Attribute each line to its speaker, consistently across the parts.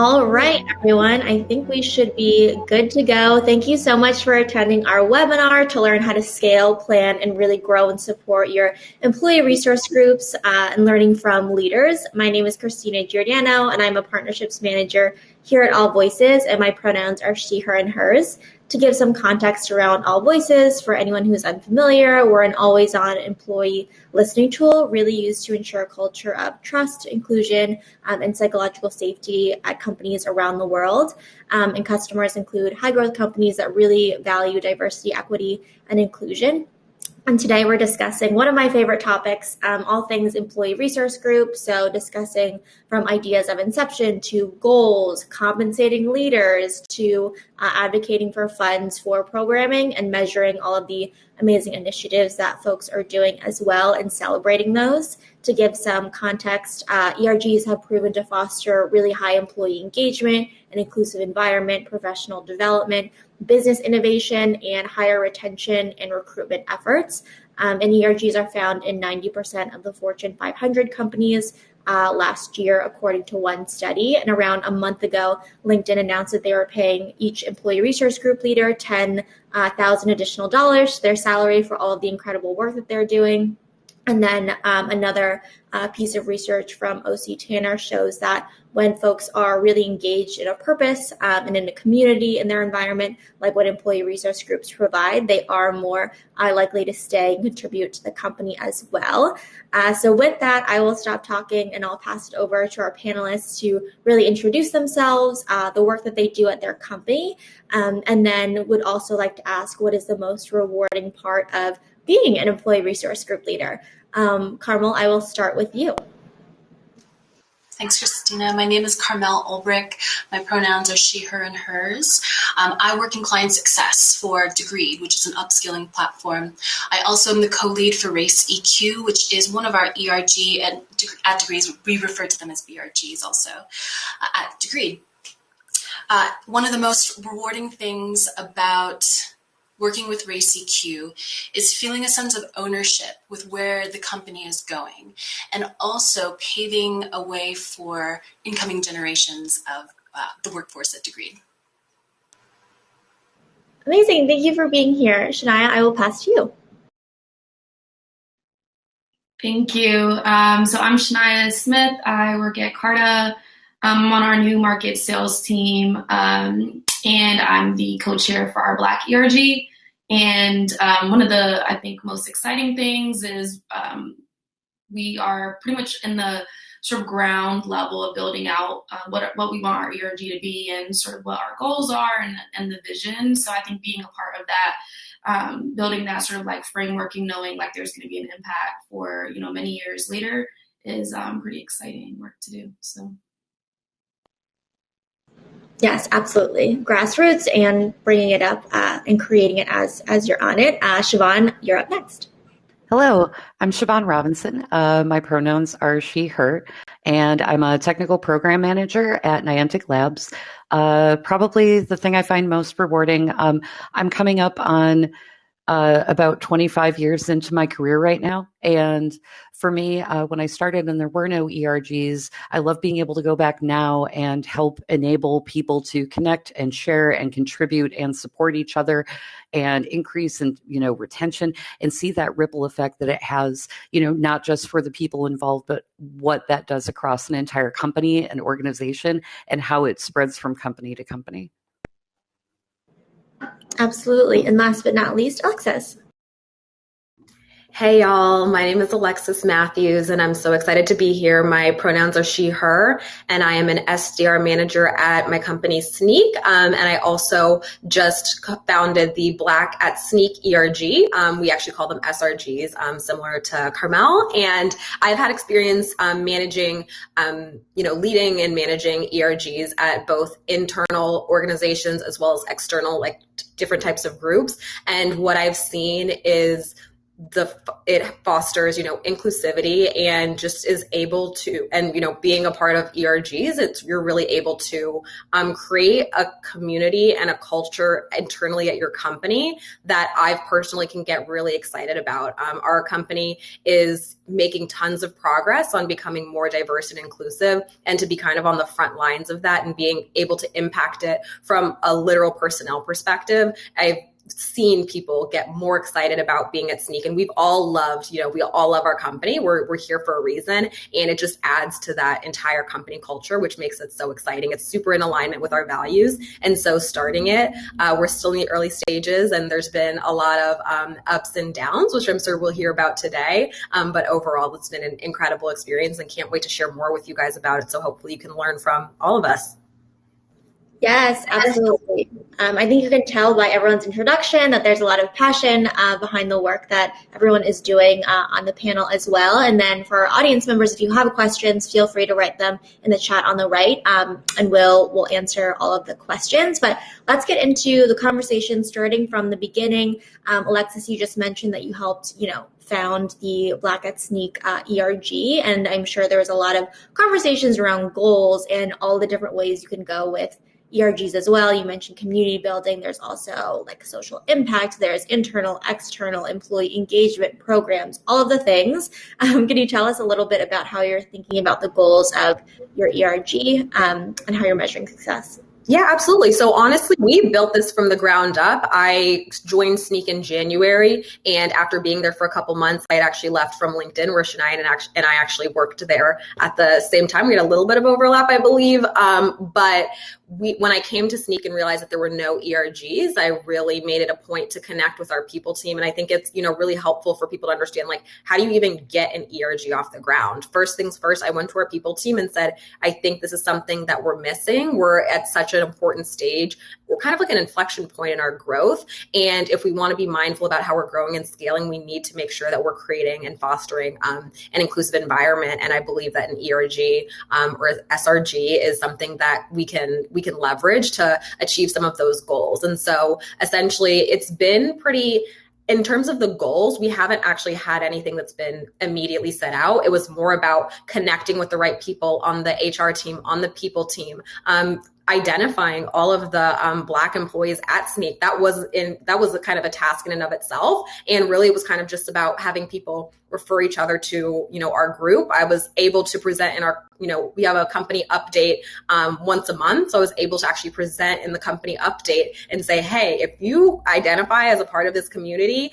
Speaker 1: All right, everyone. I think we should be good to go. Thank you so much for attending our webinar to learn how to scale, plan, and really grow and support your employee resource groups and learning from leaders. My name is Christina Giordano, and I'm a partnerships manager here at AllVoices, and my pronouns are she, her, and hers. To give some context around AllVoices, for anyone who's unfamiliar, we're an always-on employee listening tool really used to ensure a culture of trust, inclusion, and psychological safety at companies around the world. And customers include high-growth companies that really value diversity, equity, and inclusion. And today we're discussing one of my favorite topics, all things employee resource group. So discussing from ideas of inception to goals, compensating leaders, to advocating for funds for programming and measuring all of the amazing initiatives that folks are doing as well and celebrating those. To give some context, ERGs have proven to foster really high employee engagement, an inclusive environment, professional development, business innovation, and higher retention and recruitment efforts. And ERGs are found in 90% of the Fortune 500 companies last year, according to one study. And around a month ago, LinkedIn announced that they were paying each employee resource group leader $10,000 additional dollars to their salary for all of the incredible work that they're doing. And then another piece of research from OC Tanner shows that when folks are really engaged in a purpose and in a community in their environment, like what employee resource groups provide, they are more likely to stay and contribute to the company as well. So with that, I will stop talking and I'll pass it over to our panelists to really introduce themselves, the work that they do at their company, and then would also like to ask, what is the most rewarding part of being an employee resource group leader? Carmel, I will start with you.
Speaker 2: Thanks, Christina. My name is Carmel Ulbrick. My pronouns are she, her, and hers. I work in client success for Degreed, which is an upskilling platform. I also am the co-lead for RaceEQ, which is one of our ERG, and at Degreed, we refer to them as BRGs also at Degreed. One of the most rewarding things about working with RaceEQ is feeling a sense of ownership with where the company is going, and also paving a way for incoming generations of the workforce at Degreed.
Speaker 1: Amazing. Thank you for being here. Shania, I will pass to you.
Speaker 3: Thank you. So I'm Shania Smith. I work at Carta. I'm on our new market sales team, and I'm the co-chair for our Black ERG. And one of the, I think, most exciting things is we are pretty much in the sort of ground level of building out what we want our ERG to be and sort of what our goals are and the vision. So I think being a part of that, building that sort of like frameworking, knowing like there's going to be an impact for, many years later is pretty exciting work to do. So.
Speaker 1: Yes, absolutely. Grassroots and bringing it up and creating it as you're on it. Shivaun, you're up next.
Speaker 4: Hello, I'm Shivaun Robinson. My pronouns are she, her, and I'm a technical program manager at Niantic Labs. Probably the thing I find most rewarding, I'm coming up on about 25 years into my career right now. And for me, when I started and there were no ERGs, I love being able to go back now and help enable people to connect and share and contribute and support each other and increase in, retention and see that ripple effect that it has, not just for the people involved, but what that does across an entire company and organization and how it spreads from company to company.
Speaker 1: Absolutely. And last but not least, Alexis.
Speaker 5: Hey y'all, my name is Alexis Matthews and I'm so excited to be here. My pronouns are she, her, and I am an SDR manager at my company Snyk. And I also just founded the Black at Snyk ERG. We actually call them SRGs, similar to Carmel. And I've had experience managing, leading and managing ERGs at both internal organizations as well as external, like different types of groups. And what I've seen is it fosters, inclusivity and just is able to, and, being a part of ERGs, you're really able to create a community and a culture internally at your company that I personally can get really excited about. Our company is making tons of progress on becoming more diverse and inclusive, and to be kind of on the front lines of that and being able to impact it from a literal personnel perspective. I've seen people get more excited about being at Snyk, and we've all loved, we all love our company. We're here for a reason, and it just adds to that entire company culture, which makes it so exciting. It's super in alignment with our values, and so starting it, we're still in the early stages, and there's been a lot of ups and downs, which I'm sure we'll hear about today, but overall it's been an incredible experience, and can't wait to share more with you guys about it, so hopefully you can learn from all of us.
Speaker 1: Yes, absolutely. I think you can tell by everyone's introduction that there's a lot of passion behind the work that everyone is doing on the panel as well. And then for our audience members, if you have questions, feel free to write them in the chat on the right, and we'll answer all of the questions. But let's get into the conversation starting from the beginning. Alexis, you just mentioned that you helped, found the Black at Snyk ERG, and I'm sure there was a lot of conversations around goals and all the different ways you can go with ERGs as well. You mentioned community building. There's also like social impact. There's internal, external employee engagement programs, all of the things. Can you tell us a little bit about how you're thinking about the goals of your ERG and how you're measuring success?
Speaker 5: Yeah, absolutely. So honestly, we built this from the ground up. I joined Snyk in January, and after being there for a couple months, I had actually left from LinkedIn, where Shania and I actually worked there at the same time. We had a little bit of overlap, I believe, but when I came to Snyk and realized that there were no ERGs, I really made it a point to connect with our people team. And I think it's, really helpful for people to understand, like, how do you even get an ERG off the ground? First things first, I went to our people team and said, I think this is something that we're missing. We're at such an important stage. We're kind of like an inflection point in our growth. And if we want to be mindful about how we're growing and scaling, we need to make sure that we're creating and fostering an inclusive environment. And I believe that an ERG or SRG is something that we can leverage to achieve some of those goals. And so essentially it's been pretty, in terms of the goals, we haven't actually had anything that's been immediately set out. It was more about connecting with the right people on the HR team, on the people team, identifying all of the Black employees at Snyk. That was a kind of a task in and of itself. And really it was kind of just about having people refer each other to, our group. I was able to present in our, we have a company update once a month. So I was able to actually present in the company update and say, hey, if you identify as a part of this community,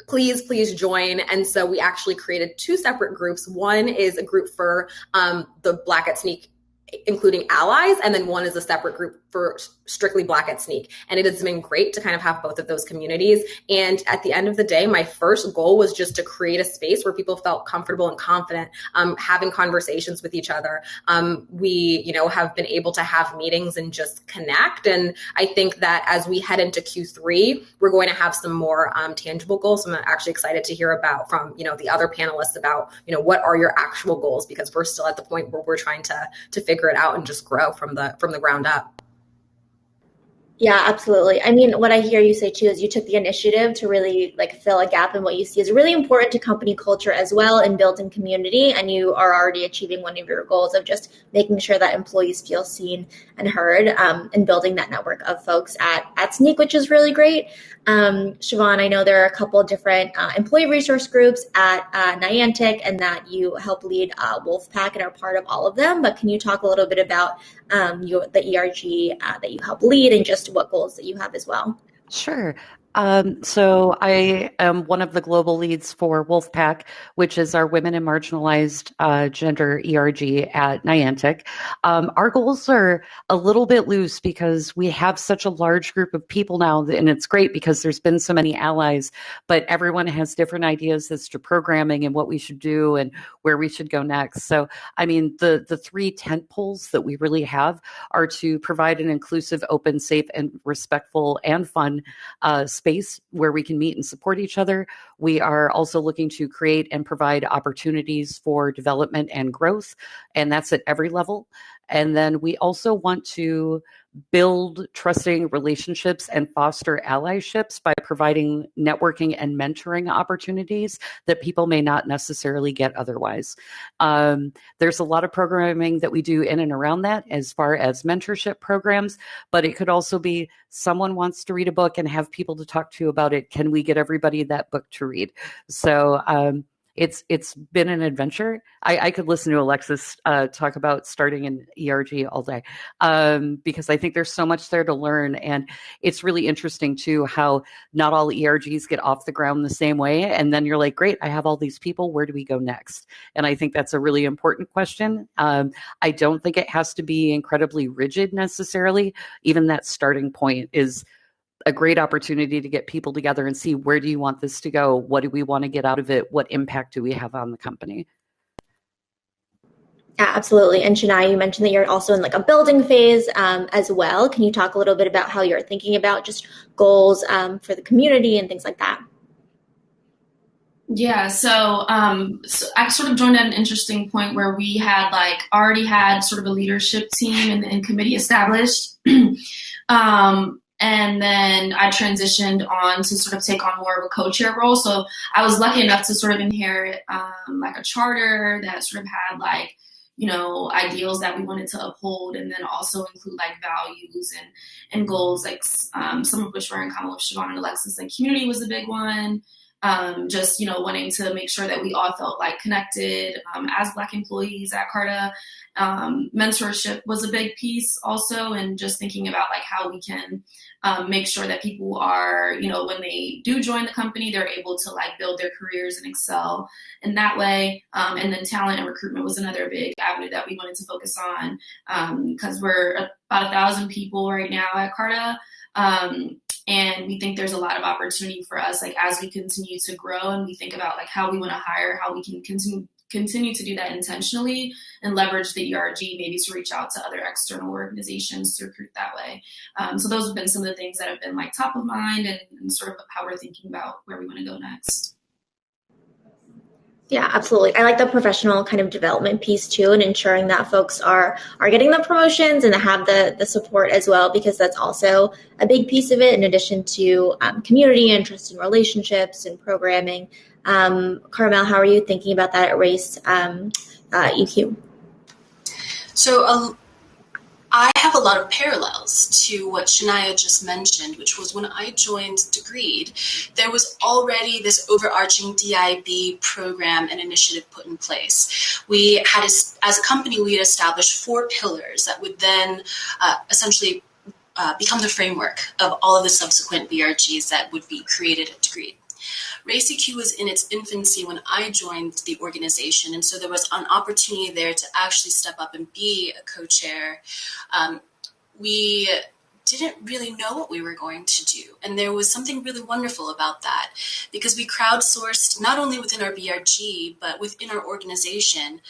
Speaker 5: please join. And so we actually created two separate groups. One is a group for the Black at Snyk, including allies, and then one is a separate group for strictly Black at Snyk. And it has been great to kind of have both of those communities. And at the end of the day, my first goal was just to create a space where people felt comfortable and confident having conversations with each other. We, have been able to have meetings and just connect. And I think that as we head into Q3, we're going to have some more tangible goals. So I'm actually excited to hear about from, the other panelists about, what are your actual goals, because we're still at the point where we're trying to figure it out and just grow from the ground up.
Speaker 1: Yeah, absolutely. I mean, what I hear you say too is you took the initiative to really fill a gap in what you see is really important to company culture as well and building community. And you are already achieving one of your goals of just making sure that employees feel seen and heard, and building that network of folks at Snyk, which is really great. Shivaun, I know there are a couple of different employee resource groups at Niantic, and that you help lead Wolfpack and are part of all of them. But can you talk a little bit about the ERG that you help lead and just what goals that you have as well?
Speaker 4: Sure. So I am one of the global leads for Wolfpack, which is our women and marginalized gender ERG at Niantic. Our goals are a little bit loose because we have such a large group of people now, and it's great because there's been so many allies, but everyone has different ideas as to programming and what we should do and where we should go next. So, I mean, the three tent poles that we really have are to provide an inclusive, open, safe, and respectful and fun space where we can meet and support each other. We are also looking to create and provide opportunities for development and growth, and that's at every level. And then we also want to build trusting relationships and foster allyships by providing networking and mentoring opportunities that people may not necessarily get otherwise. There's a lot of programming that we do in and around that as far as mentorship programs, but it could also be someone wants to read a book and have people to talk to about it. Can we get everybody that book to read? So it's been an adventure. I could listen to Alexis talk about starting an ERG all day because I think there's so much there to learn. And it's really interesting, too, how not all ERGs get off the ground the same way. And then you're like, great, I have all these people. Where do we go next? And I think that's a really important question. I don't think it has to be incredibly rigid necessarily. Even that starting point is a great opportunity to get people together and see, where do you want this to go? What do we want to get out of it? What impact do we have on the company?
Speaker 1: Yeah, absolutely. And Shania, you mentioned that you're also in like a building phase as well. Can you talk a little bit about how you're thinking about just goals for the community and things like that?
Speaker 3: Yeah, so I sort of joined at an interesting point where we had already had sort of a leadership team and committee established. And then I transitioned on to sort of take on more of a co-chair role. So I was lucky enough to sort of inherit a charter that sort of had ideals that we wanted to uphold, and then also include values and goals, some of which were in common with Shivaun and Alexis. And community was a big one. Just wanting to make sure that we all felt connected as Black employees at Carta. Mentorship was a big piece also, and just thinking about how we can make sure that people are, when they do join the company, they're able to build their careers and excel in that way. And then talent and recruitment was another big avenue that we wanted to focus on because we're about 1,000 people right now at Carta. And we think there's a lot of opportunity for us, as we continue to grow and we think about how we want to hire, how we can continue to do that intentionally and leverage the ERG maybe to reach out to other external organizations to recruit that way. So those have been some of the things that have been top of mind and sort of how we're thinking about where we want to go next.
Speaker 1: Yeah, absolutely. I like the professional kind of development piece too, and ensuring that folks are getting the promotions and have the support as well, because that's also a big piece of it, in addition to community and trust and relationships and programming. Carmel, how are you thinking about that at RaceEQ?
Speaker 2: So I have a lot of parallels to what Shania just mentioned, which was when I joined Degreed, there was already this overarching DIB program and initiative put in place. We had, as a company, we had established 4 pillars that would then essentially become the framework of all of the subsequent BRGs that would be created at Degreed. RaceEQ was in its infancy when I joined the organization, and so there was an opportunity there to actually step up and be a co-chair. We didn't really know what we were going to do, and there was something really wonderful about that, because we crowdsourced not only within our BRG, but within our organization.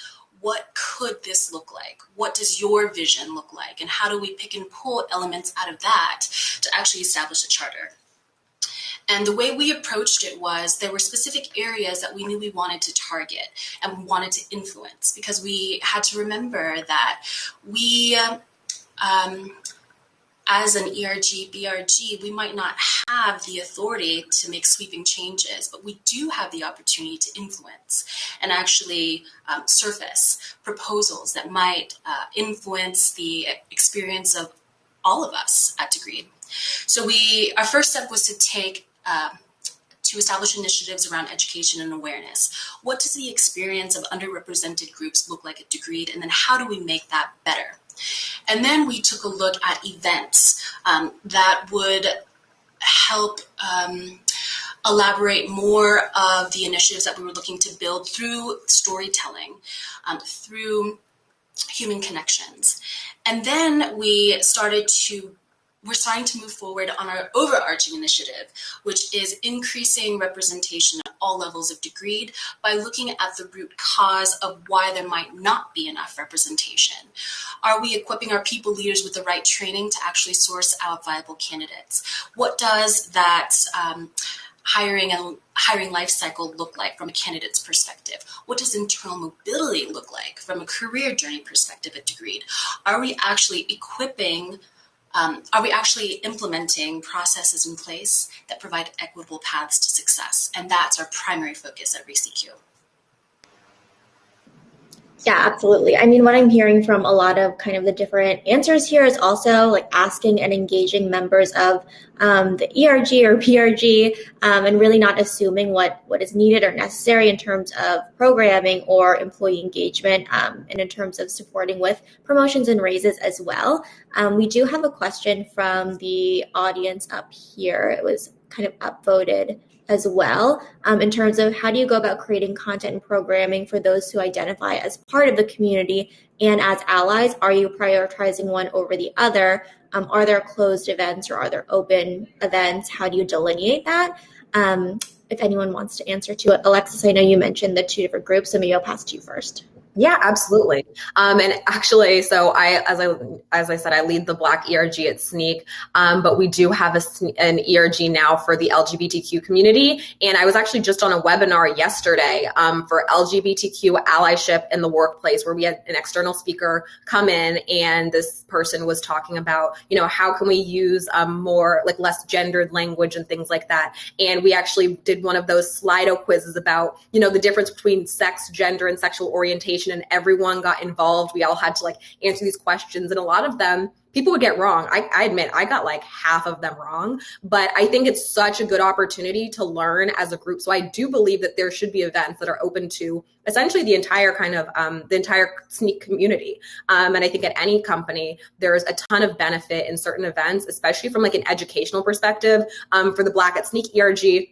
Speaker 2: What could this look like? What does your vision look like? And how do we pick and pull elements out of that to actually establish a charter? And the way we approached it was there were specific areas that we knew we wanted to target and we wanted to influence, because we had to remember that we, as an ERG, BRG, we might not have the authority to make sweeping changes, but we do have the opportunity to influence and actually surface proposals that might influence the experience of all of us at Degreed. So our first step was to establish initiatives around education and awareness. What does the experience of underrepresented groups look like at Degreed, and then how do we make that better? And then we took a look at events that would help elaborate more of the initiatives that we were looking to build through storytelling, through human connections. And then we're starting to move forward on our overarching initiative, which is increasing representation at all levels of Degreed by looking at the root cause of why there might not be enough representation. Are we equipping our people leaders with the right training to actually source out viable candidates? What does that hiring life cycle look like from a candidate's perspective? What does internal mobility look like from a career journey perspective at Degreed? Are we actually implementing processes in place that provide equitable paths to success? And that's our primary focus at RaceEQ.
Speaker 1: Yeah, absolutely. I mean, what I'm hearing from a lot of kind of the different answers here is also like asking and engaging members of the ERG or PRG and really not assuming what is needed or necessary in terms of programming or employee engagement and in terms of supporting with promotions and raises as well. We do have a question from the audience up here. It was kind of upvoted as well, in terms of how do you go about creating content and programming for those who identify as part of the community and as allies? Are you prioritizing one over the other? Are there closed events or are there open events? How do you delineate that? If anyone wants to answer to it. Alexis, I know you mentioned the two different groups, so maybe I'll pass to you first.
Speaker 5: Yeah, absolutely. And actually, so as I said, I lead the Black ERG at Snyk, but we do have an ERG now for the LGBTQ community. And I was actually just on a webinar yesterday for LGBTQ allyship in the workplace, where we had an external speaker come in, and this person was talking about, how can we use more like less gendered language and things like that. And we actually did one of those Slido quizzes about, the difference between sex, gender, and sexual orientation. And everyone got involved. We all had to answer these questions. And a lot of them, people would get wrong. I admit I got half of them wrong, but I think it's such a good opportunity to learn as a group. So I do believe that there should be events that are open to essentially the entire the entire Snyk community. And I think at any company, there's a ton of benefit in certain events, especially from an educational perspective. For the Black at Snyk ERG,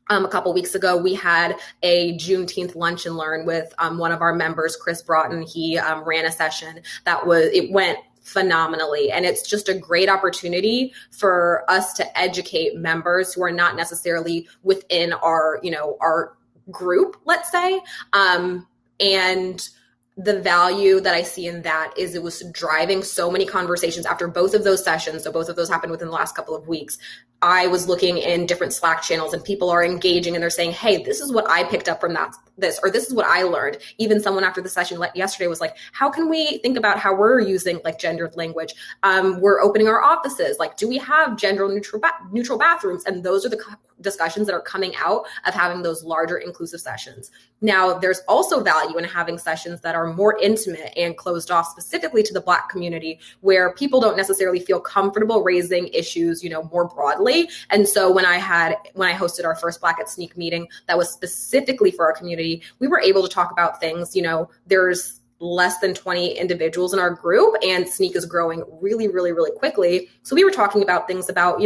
Speaker 5: a couple weeks ago, we had a Juneteenth lunch and learn with one of our members, Chris Broughton. He ran a session it went phenomenally. And it's just a great opportunity for us to educate members who are not necessarily within our group, let's say. And the value that I see in that is it was driving so many conversations after both of those sessions. So both of those happened within the last couple of weeks. I was looking in different Slack channels and people are engaging and they're saying, hey, this is what I picked up from this, or this is what I learned. Even someone after the session yesterday was like, how can we think about how we're using gendered language? We're opening our offices. Do we have gender neutral bathrooms? And those are the discussions that are coming out of having those larger inclusive sessions. Now, there's also value in having sessions that are more intimate and closed off specifically to the Black community, where people don't necessarily feel comfortable raising issues, more broadly. And so when I hosted our first Black at Snyk meeting that was specifically for our community, we were able to talk about things, there's less than 20 individuals in our group, and Snyk is growing really, really, really quickly. So we were talking about things about,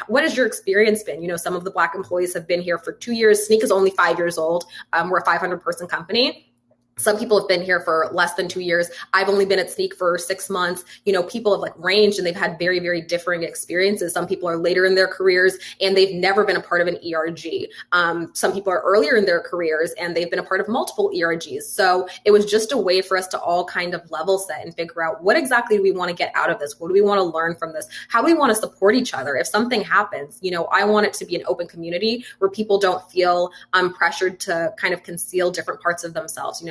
Speaker 5: what has your experience been? Some of the Black employees have been here for 2 years. Snyk is only 5 years old. We're a 500-person company. Some people have been here for less than 2 years. I've only been at Snyk for 6 months. People have ranged and they've had very, very differing experiences. Some people are later in their careers and they've never been a part of an ERG. Some people are earlier in their careers and they've been a part of multiple ERGs. So it was just a way for us to all kind of level set and figure out what exactly do we want to get out of this? What do we want to learn from this? How do we want to support each other? If something happens, I want it to be an open community where people don't feel pressured to kind of conceal different parts of themselves.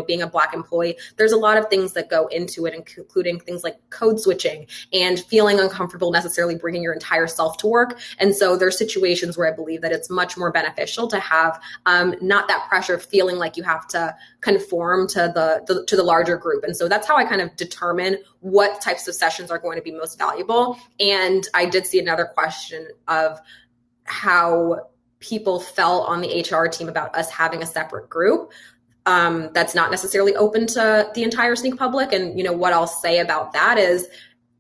Speaker 5: Being a Black employee, there's a lot of things that go into it, including things like code switching and feeling uncomfortable necessarily bringing your entire self to work. And so there's situations where I believe that it's much more beneficial to have not that pressure of feeling like you have to conform to the larger group. And so that's how I kind of determine what types of sessions are going to be most valuable. And I did see another question of how people felt on the HR team about us having a separate group. That's not necessarily open to the entire Snyk public. And, what I'll say about that is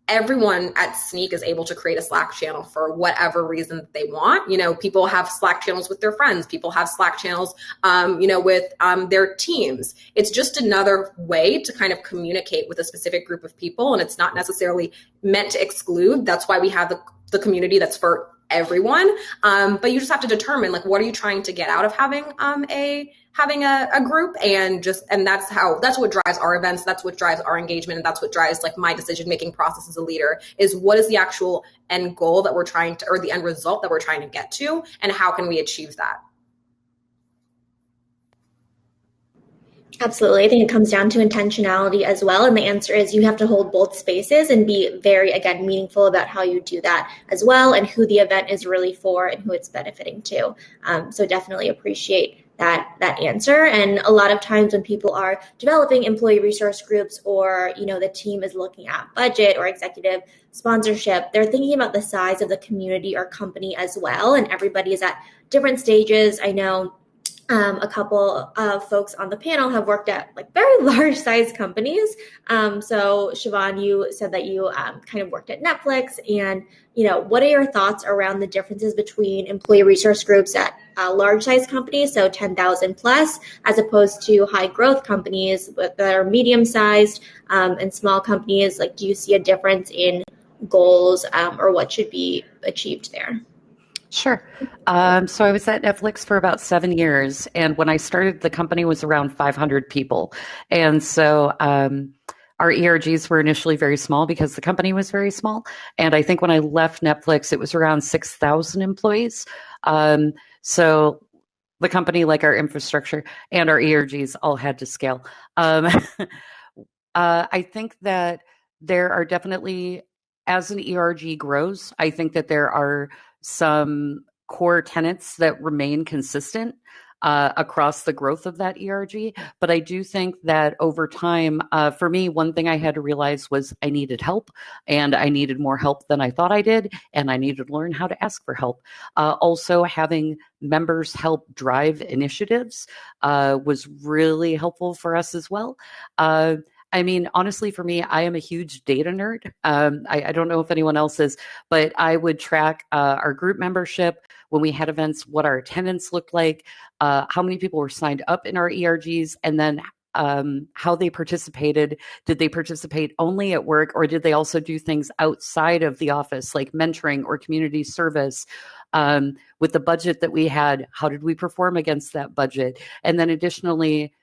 Speaker 5: everyone at Snyk is able to create a Slack channel for whatever reason that they want. People have Slack channels with their friends. People have Slack channels, with their teams. It's just another way to kind of communicate with a specific group of people. And it's not necessarily meant to exclude. That's why we have the community that's for everyone. But you just have to determine, like, what are you trying to get out of having a group, and that's what drives our events. That's what drives our engagement. And that's what drives like my decision-making process as a leader, is what is the actual end goal that we're trying to, or the end result that we're trying to get to, and how can we achieve that?
Speaker 1: Absolutely. I think it comes down to intentionality as well. And the answer is you have to hold both spaces and be very, again, meaningful about how you do that as well, and who the event is really for and who it's benefiting to. So definitely appreciate that answer. And a lot of times when people are developing employee resource groups, or, the team is looking at budget or executive sponsorship, they're thinking about the size of the community or company as well. And everybody is at different stages. I know a couple of folks on the panel have worked at like very large size companies. So Shivaun, you said that you kind of worked at Netflix, and what are your thoughts around the differences between employee resource groups at large size companies, so 10,000 plus, as opposed to high growth companies that are medium sized, and small companies? Like, do you see a difference in goals or what should be achieved there?
Speaker 4: Sure. So I was at Netflix for about 7 years, and when I started, the company was around 500 people. And so our ERGs were initially very small because the company was very small. And I think when I left Netflix, it was around 6,000 employees. So the company, like our infrastructure and our ERGs, all had to scale. I think that there are definitely, as an ERG grows, I think that there are some core tenets that remain consistent across the growth of that ERG. But I do think that over time, for me, one thing I had to realize was I needed help, and I needed more help than I thought I did, and I needed to learn how to ask for help. Also, having members help drive initiatives was really helpful for us as well. I mean, honestly, for me, I am a huge data nerd. I don't know if anyone else is, but I would track our group membership when we had events, what our attendance looked like, how many people were signed up in our ERGs, and then how they participated. Did they participate only at work, or did they also do things outside of the office, like mentoring or community service? With the budget that we had, how did we perform against that budget? And then additionally,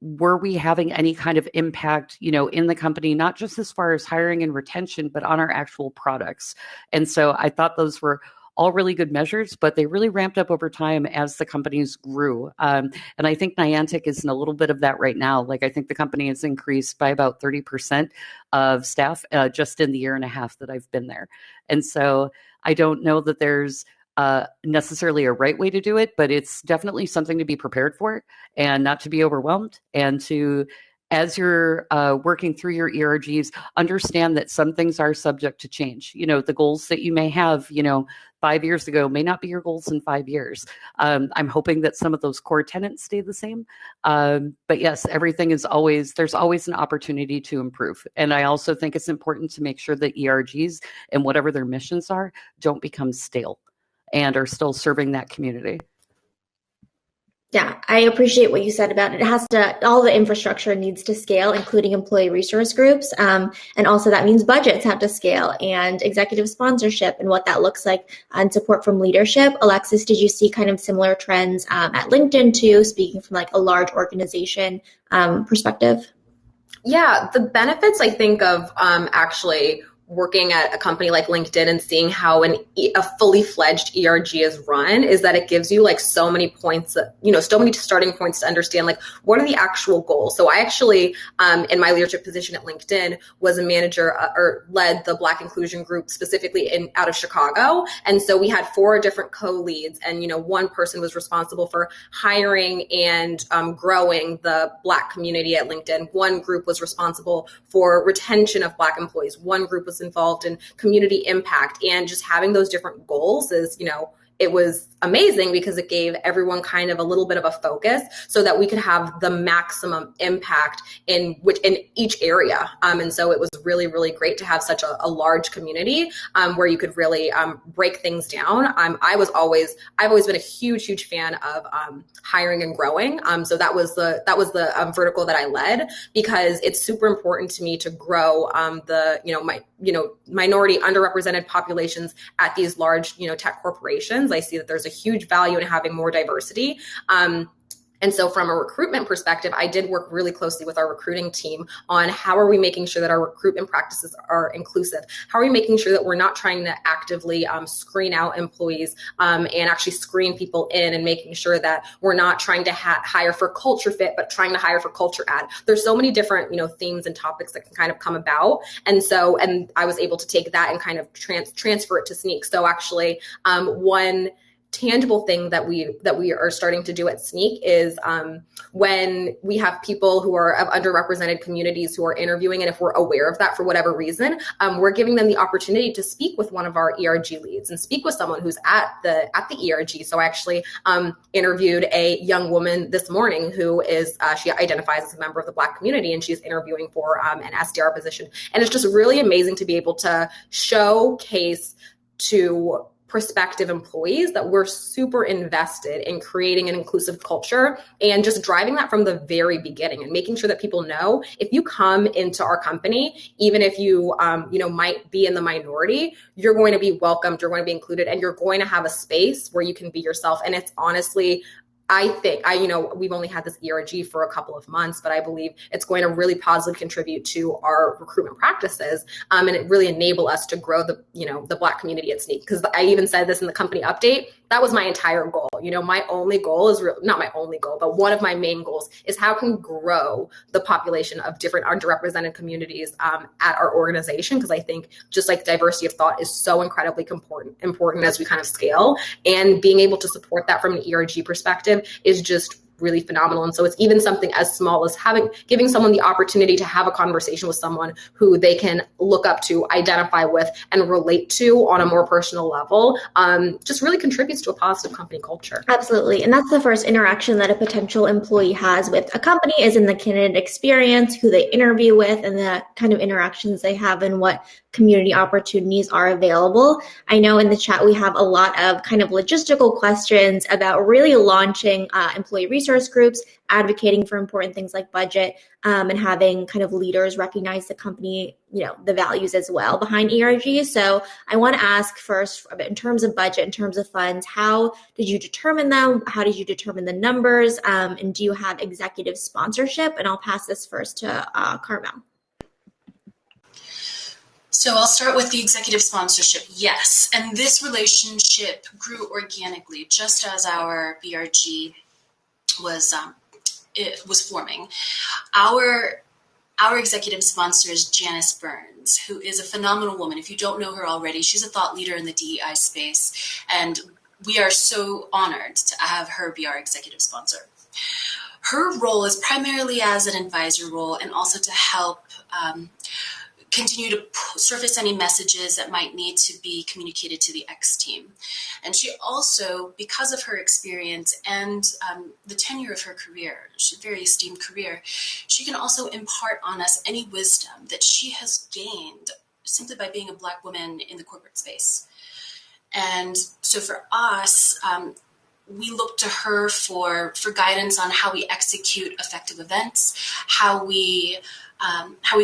Speaker 4: were we having any kind of impact, in the company, not just as far as hiring and retention, but on our actual products? And so I thought those were all really good measures, but they really ramped up over time as the companies grew. And I think Niantic is in a little bit of that right now. Like, I think the company has increased by about 30% of staff just in the year and a half that I've been there. And so I don't know that there's necessarily a right way to do it, but it's definitely something to be prepared for and not to be overwhelmed, and to, as you're working through your ERGs, understand that some things are subject to change. The goals that you may have, 5 years ago may not be your goals in 5 years. I'm hoping that some of those core tenets stay the same. But yes, there's always an opportunity to improve. And I also think it's important to make sure that ERGs and whatever their missions are don't become stale and are still serving that community.
Speaker 1: Yeah, I appreciate what you said about it. All the infrastructure needs to scale, including employee resource groups. And also that means budgets have to scale, and executive sponsorship and what that looks like, and support from leadership. Alexis, did you see kind of similar trends at LinkedIn too, speaking from like a large organization perspective?
Speaker 5: Yeah, the benefits, I think, of actually working at a company like LinkedIn and seeing how a fully fledged ERG is run is that it gives you like so many points, so many starting points to understand like what are the actual goals. So I actually, in my leadership position at LinkedIn, was a manager or led the Black inclusion group specifically out of Chicago. And so we had 4 different co-leads, and one person was responsible for hiring and growing the Black community at LinkedIn. One group was responsible for retention of Black employees. One group was involved in community impact, and just having those different goals is, it was amazing because it gave everyone kind of a little bit of a focus so that we could have the maximum impact in each area. And so it was really, really great to have such a large community where you could really break things down. I've always been a huge fan of hiring and growing. So that was the vertical that I led, because it's super important to me to grow minority underrepresented populations at these large tech corporations. I see that there's a huge value in having more diversity. And so from a recruitment perspective, I did work really closely with our recruiting team on how are we making sure that our recruitment practices are inclusive? How are we making sure that we're not trying to actively screen out employees and actually screen people in, and making sure that we're not trying to hire for culture fit, but trying to hire for culture add. There's so many different themes and topics that can kind of come about. And I was able to take that and kind of transfer it to Snyk. So actually one tangible thing that we are starting to do at Snyk is when we have people who are of underrepresented communities who are interviewing, and if we're aware of that for whatever reason, we're giving them the opportunity to speak with one of our ERG leads and speak with someone who's at the ERG. So I actually interviewed a young woman this morning who is she identifies as a member of the Black community, and she's interviewing for an SDR position. And it's just really amazing to be able to showcase to prospective employees that we're super invested in creating an inclusive culture, and just driving that from the very beginning, and making sure that people know if you come into our company, even if you might be in the minority, you're going to be welcomed, you're going to be included, and you're going to have a space where you can be yourself. And it's honestly, I think, we've only had this ERG for a couple of months, but I believe it's going to really positively contribute to our recruitment practices, and it really enable us to grow the Black community at Snyk. Because I even said this in the company update, that was my entire goal. My only goal is not my only goal, but one of my main goals is how can we grow the population of different underrepresented communities at our organization. Because I think just like diversity of thought is so incredibly important as we kind of scale, and being able to support that from an ERG perspective is just really phenomenal. And so it's even something as small as giving someone the opportunity to have a conversation with someone who they can look up to, identify with, and relate to on a more personal level, just really contributes to a positive company culture.
Speaker 1: Absolutely. And that's the first interaction that a potential employee has with a company, is in the candidate experience, who they interview with, and the kind of interactions they have, and what community opportunities are available. I know in the chat we have a lot of kind of logistical questions about really launching employee resource groups, advocating for important things like budget, and having kind of leaders recognize the company, the values as well behind ERG. So I want to ask first, in terms of budget, in terms of funds, how did you determine them? How did you determine the numbers? And do you have executive sponsorship? And I'll pass this first to Carmel.
Speaker 2: So I'll start with the executive sponsorship. Yes, and this relationship grew organically, just as our BRG was forming. Our executive sponsor is Janice Burns, who is a phenomenal woman. If you don't know her already, she's a thought leader in the DEI space, and we are so honored to have her be our executive sponsor. Her role is primarily as an advisor role, and also to help continue to surface any messages that might need to be communicated to the X team. And she also, because of her experience and the tenure of her career, she's a very esteemed career, she can also impart on us any wisdom that she has gained simply by being a Black woman in the corporate space. And so for us, we look to her for guidance on how we execute effective events, how we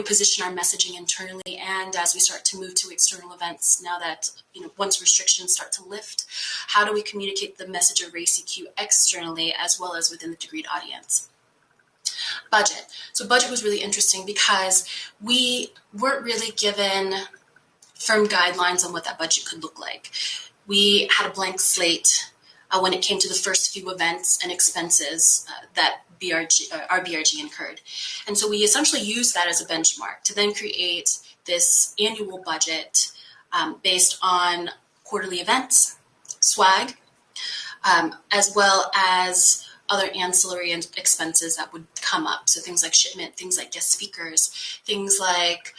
Speaker 2: position our messaging internally, and as we start to move to external events, now that once restrictions start to lift, how do we communicate the message of RaceEQ externally as well as within the degreed audience? Budget. So budget was really interesting because we weren't really given firm guidelines on what that budget could look like. We had a blank slate when it came to the first few events and expenses that our BRG incurred. And so we essentially used that as a benchmark to then create this annual budget based on quarterly events, swag, as well as other ancillary expenses that would come up. So things like shipment, things like guest speakers, things like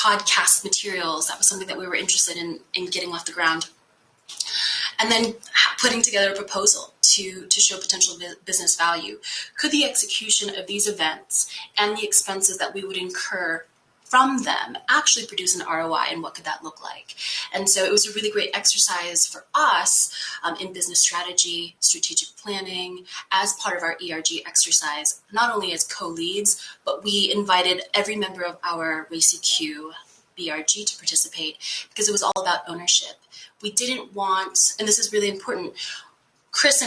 Speaker 2: podcast materials. That was something that we were interested in getting off the ground. And then putting together a proposal to show potential business value. Could the execution of these events and the expenses that we would incur from them actually produce an ROI, and what could that look like? And so it was a really great exercise for us in business strategy, strategic planning, as part of our ERG exercise, not only as co-leads, but we invited every member of our RaceEQ BRG to participate because it was all about ownership. We didn't want, and this is really important, Chris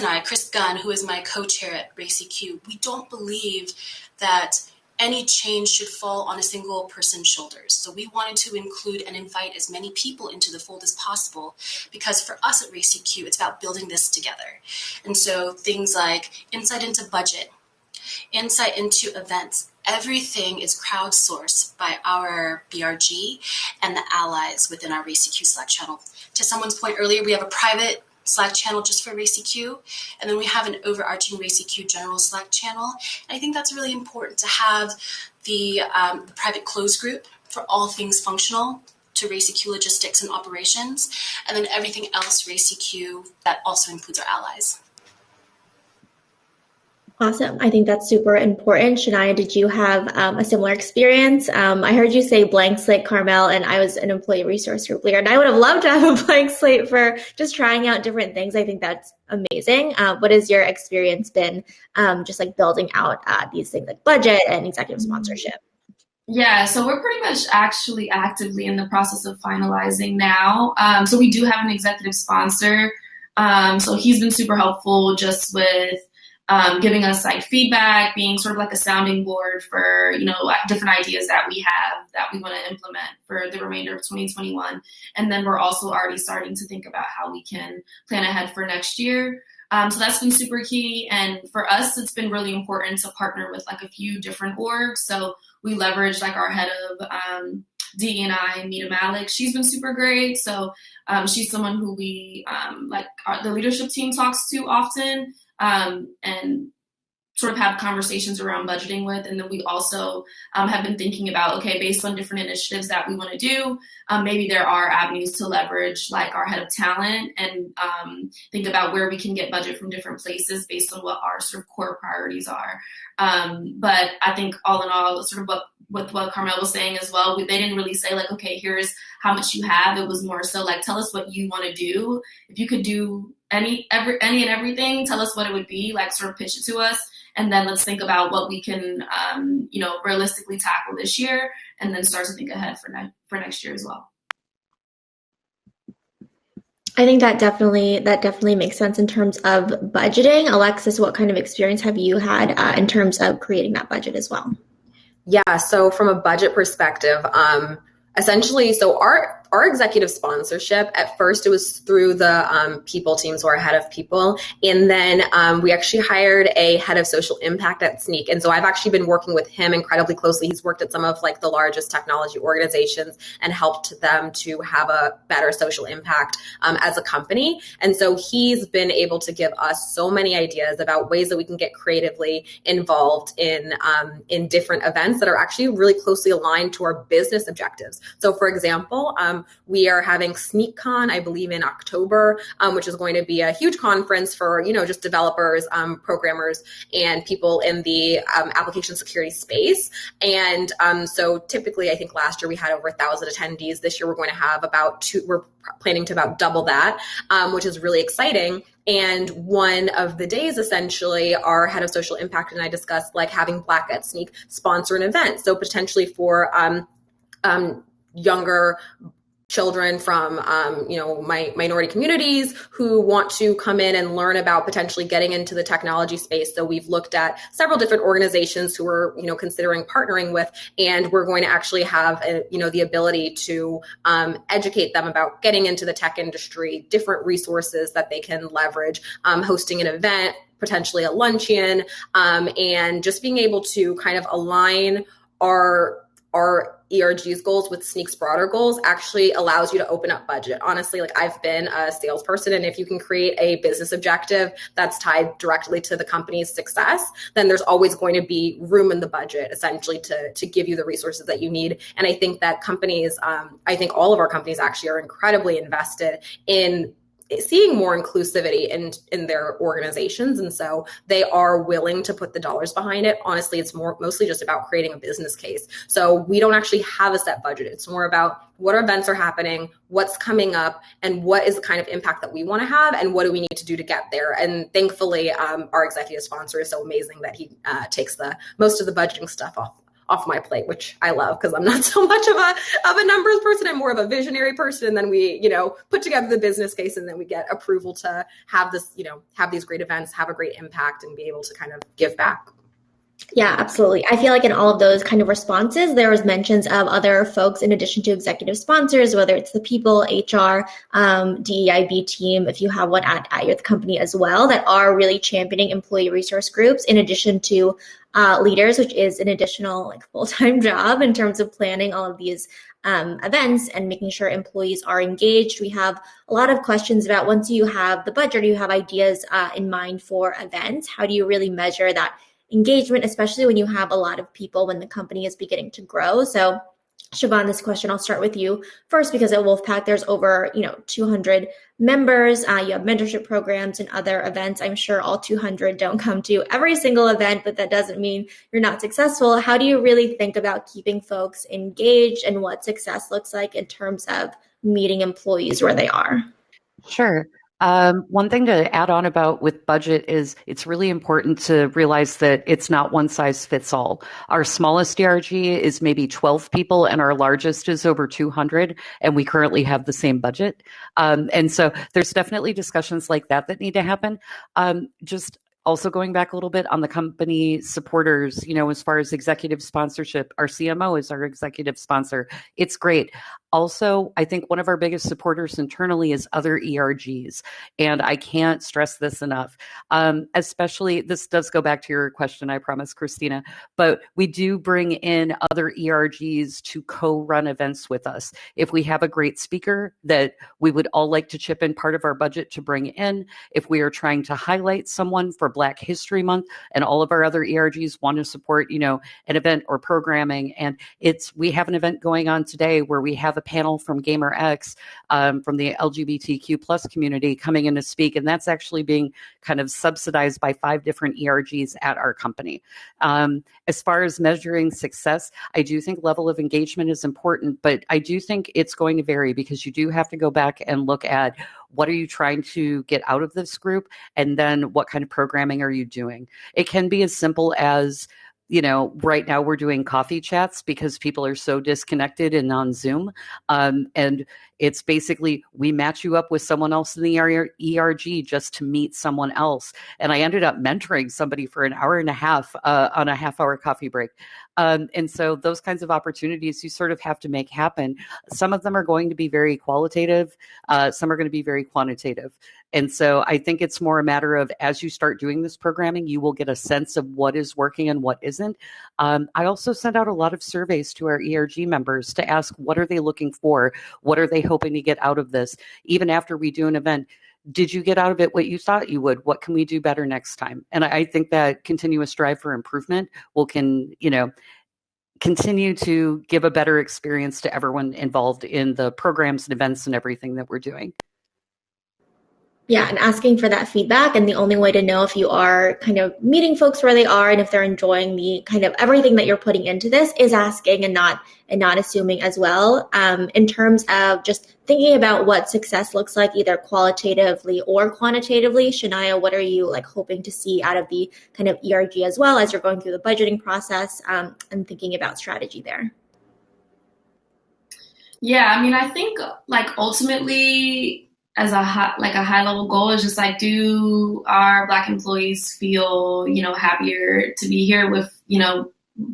Speaker 2: Gunn, who is my co-chair at RaceEQ, we don't believe that any change should fall on a single person's shoulders. So we wanted to include and invite as many people into the fold as possible, because for us at RaceEQ, it's about building this together. And so things like insight into budget, insight into events, everything is crowdsourced by our BRG and the allies within our RaceEQ Slack channel. To someone's point earlier, we have a private Slack channel just for RaceEQ, and then we have an overarching RaceEQ general Slack channel. And I think that's really important to have the private closed group for all things functional to RaceEQ logistics and operations, and then everything else RaceEQ that also includes our allies.
Speaker 1: Awesome. I think that's super important. Shania, did you have a similar experience? I heard you say blank slate, Carmel, and I was an employee resource group leader, and I would have loved to have a blank slate for just trying out different things. I think that's amazing. What has your experience been just like building out these things like budget and executive sponsorship?
Speaker 3: Yeah, so we're pretty much actually actively in the process of finalizing now. So we do have an executive sponsor. So he's been super helpful just with giving us like feedback, being sort of like a sounding board for, different ideas that we have that we want to implement for the remainder of 2021. And then we're also already starting to think about how we can plan ahead for next year. So that's been super key. And for us, it's been really important to partner with like a few different orgs. So we leverage like our head of DE&I, Meeta Malik. She's been super great. So she's someone who we the leadership team talks to often. And sort of have conversations around budgeting with. And then we also have been thinking about, okay, based on different initiatives that we want to do, maybe there are avenues to leverage like our head of talent and think about where we can get budget from different places based on what our sort of core priorities are. But I think all in all, sort of what Carmel was saying as well, they didn't really say like, okay, here's how much you have. It was more so like, tell us what you want to do. If you could do any and everything, tell us what it would be, like sort of pitch it to us. And then let's think about what we can, realistically tackle this year, and then start to think ahead for next year as well.
Speaker 1: I think that definitely makes sense in terms of budgeting. Alexis, what kind of experience have you had in terms of creating that budget as well?
Speaker 5: Yeah, so from a budget perspective, essentially, so our executive sponsorship, at first it was through the people teams, or head of people. And then we actually hired a head of social impact at Snyk. And so I've actually been working with him incredibly closely. He's worked at some of like the largest technology organizations and helped them to have a better social impact as a company. And so he's been able to give us so many ideas about ways that we can get creatively involved in different events that are actually really closely aligned to our business objectives. So for example, we are having SneakCon, I believe in October, which is going to be a huge conference for, just developers, programmers, and people in the application security space. And so typically, I think last year we had over 1,000 attendees. This year we're going to have we're planning to about double that, which is really exciting. And one of the days, essentially, our head of social impact and I discussed like having Black at Snyk sponsor an event. So potentially for younger children from, minority communities who want to come in and learn about potentially getting into the technology space. So we've looked at several different organizations who are, considering partnering with, and we're going to actually have, the ability to educate them about getting into the tech industry, different resources that they can leverage, hosting an event, potentially a luncheon, and just being able to kind of align our ERG's goals with Snyk's broader goals actually allows you to open up budget. Honestly, like I've been a salesperson, and if you can create a business objective that's tied directly to the company's success, then there's always going to be room in the budget essentially to give you the resources that you need. And I think that companies, I think all of our companies actually are incredibly invested in seeing more inclusivity in their organizations. And so they are willing to put the dollars behind it. Honestly, it's mostly just about creating a business case. So we don't actually have a set budget. It's more about what events are happening, what's coming up, and what is the kind of impact that we want to have, and what do we need to do to get there. And thankfully, our executive sponsor is so amazing that he takes the most of the budgeting stuff off my plate, which I love because I'm not so much of a numbers person. I'm more of a visionary person. And then we, put together the business case, and then we get approval to have this, have these great events, have a great impact, and be able to kind of give back.
Speaker 1: Yeah, absolutely. I feel like in all of those kind of responses, there was mentions of other folks in addition to executive sponsors, whether it's the people, HR, DEIB team, if you have one at your company as well, that are really championing employee resource groups in addition to leaders, which is an additional full-time job in terms of planning all of these events and making sure employees are engaged. We have a lot of questions about once you have the budget, you have ideas in mind for events, how do you really measure that engagement, especially when you have a lot of people when the company is beginning to grow? So Shivaun, this question, I'll start with you first, because at Wolfpack, there's over 200 members. You have mentorship programs and other events. I'm sure all 200 don't come to every single event, but that doesn't mean you're not successful. How do you really think about keeping folks engaged, and what success looks like in terms of meeting employees where they are?
Speaker 4: Sure. One thing to add on about with budget is it's really important to realize that it's not one size fits all. Our smallest ERG is maybe 12 people, and our largest is over 200, and we currently have the same budget. And so there's definitely discussions like that need to happen. Just also going back a little bit on the company supporters, as far as executive sponsorship, our CMO is our executive sponsor. It's great. Also, I think one of our biggest supporters internally is other ERGs. And I can't stress this enough. Especially, this does go back to your question, I promise, Christina, but we do bring in other ERGs to co-run events with us. If we have a great speaker that we would all like to chip in part of our budget to bring in, if we are trying to highlight someone for Black History Month and all of our other ERGs want to support, an event or programming, and we have an event going on today where we have a panel from GamerX, from the LGBTQ plus community coming in to speak, and that's actually being kind of subsidized by 5 different ERGs at our company. As far as measuring success, I do think level of engagement is important, but I do think it's going to vary because you do have to go back and look at what are you trying to get out of this group, and then what kind of programming are you doing. It can be as simple as, right now we're doing coffee chats because people are so disconnected and on Zoom. And it's basically, we match you up with someone else in the ERG just to meet someone else. And I ended up mentoring somebody for an hour and a half on a half-hour coffee break. And so those kinds of opportunities you sort of have to make happen. Some of them are going to be very qualitative. Some are going to be very quantitative. And so I think it's more a matter of, as you start doing this programming, you will get a sense of what is working and what isn't. I also sent out a lot of surveys to our ERG members to ask, what are they looking for? What are they hoping to get out of this? Even after we do an event, did you get out of it what you thought you would? What can we do better next time? And I think that continuous drive for improvement will continue to give a better experience to everyone involved in the programs and events and everything that we're doing.
Speaker 1: Yeah, and asking for that feedback. And the only way to know if you are kind of meeting folks where they are and if they're enjoying the kind of everything that you're putting into this is asking and not assuming as well. In terms of just thinking about what success looks like, either qualitatively or quantitatively, Shania, what are you hoping to see out of the kind of ERG as well as you're going through the budgeting process and thinking about strategy there?
Speaker 3: Yeah, I think ultimately, as a high level goal is just do our Black employees feel, happier to be here with,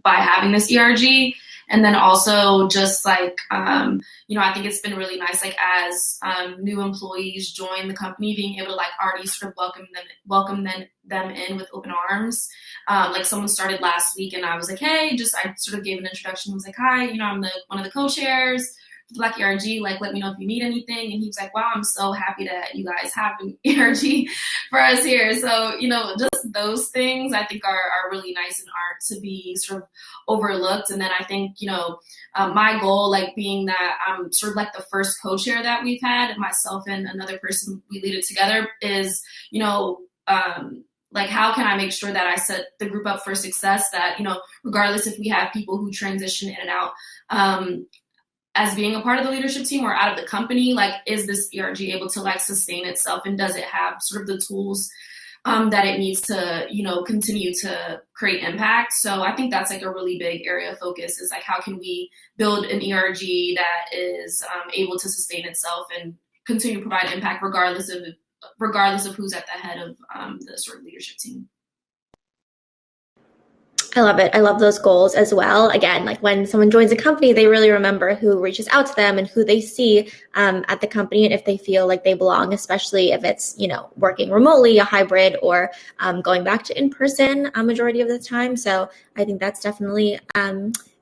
Speaker 3: by having this ERG. And then also just like, I think it's been really nice, like as new employees join the company, being able to like already sort of welcome them in with open arms. Like someone started last week and I was like, hey, I sort of gave an introduction. I was like, hi, I'm one of the co-chairs for the Black ERG, like let me know if you need anything. And he was like, wow, I'm so happy that you guys have an ERG for us here. So, just those things I think are really nice and aren't to be sort of overlooked. And then I think, my goal, like being that I'm sort of like the first co-chair that we've had, myself and another person, we lead it together, is, like how can I make sure that I set the group up for success, that, regardless if we have people who transition in and out, as being a part of the leadership team or out of the company, like, is this ERG able to like sustain itself, and does it have sort of the tools that it needs to, continue to create impact? So I think that's like a really big area of focus, is like, how can we build an ERG that is able to sustain itself and continue to provide impact regardless of who's at the head of the sort of leadership team.
Speaker 1: I love it. I love those goals as well. Again, like when someone joins a company, they really remember who reaches out to them and who they see at the company, and if they feel like they belong, especially if it's, working remotely, a hybrid, or going back to in-person a majority of the time. So I think that's definitely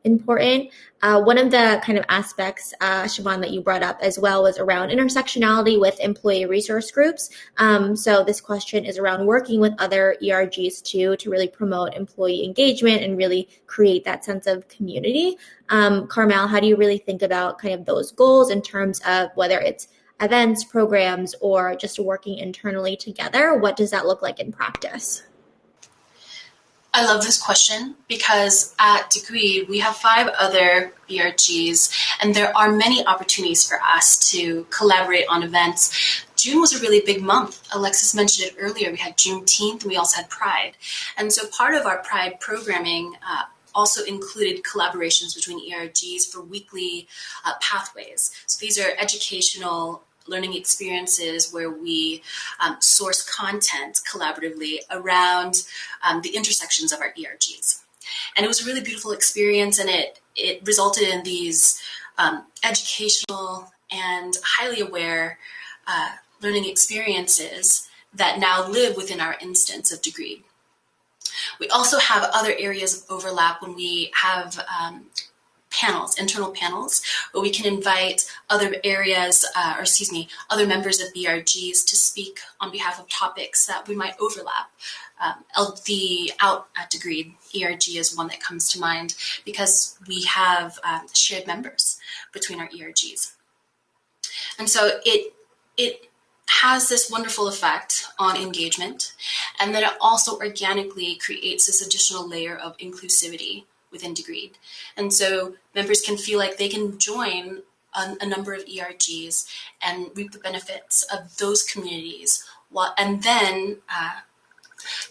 Speaker 1: important. One of the kind of aspects, Shivaun, that you brought up as well was around intersectionality with employee resource groups. So this question is around working with other ERGs too, to really promote employee engagement and really create that sense of community. Carmel, how do you really think about kind of those goals in terms of whether it's events, programs, or just working internally together? What does that look like in practice?
Speaker 2: I love this question because at Degree, we have 5 other ERGs, and there are many opportunities for us to collaborate on events. June was a really big month. Alexis mentioned it earlier. We had Juneteenth, and we also had Pride. And so part of our Pride programming also included collaborations between ERGs for weekly pathways. So these are educational learning experiences where we source content collaboratively around the intersections of our ERGs. And it was a really beautiful experience, and it resulted in these educational and highly aware learning experiences that now live within our instance of Degree. We also have other areas of overlap when we have internal panels, where we can invite other other members of ERGs to speak on behalf of topics that we might overlap. The Out at Degree ERG is one that comes to mind because we have shared members between our ERGs. And so it has this wonderful effect on engagement, and then it also organically creates this additional layer of inclusivity within Degree. And so members can feel like they can join a number of ERGs and reap the benefits of those communities, and then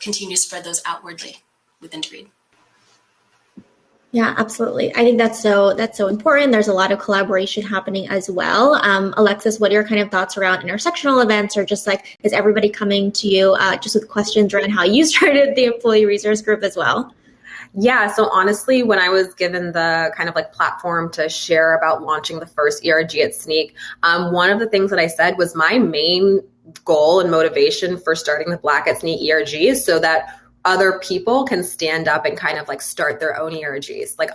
Speaker 2: continue to spread those outwardly within Degree.
Speaker 1: Yeah, absolutely. I think that's so important. There's a lot of collaboration happening as well. Alexis, what are your kind of thoughts around intersectional events, or just like, is everybody coming to you just with questions around how you started the employee resource group as well?
Speaker 5: Yeah, so honestly, when I was given the kind of like platform to share about launching the first ERG at Snyk, one of the things that I said was my main goal and motivation for starting the Black at Snyk ERG is so that other people can stand up and kind of like start their own ERGs. Like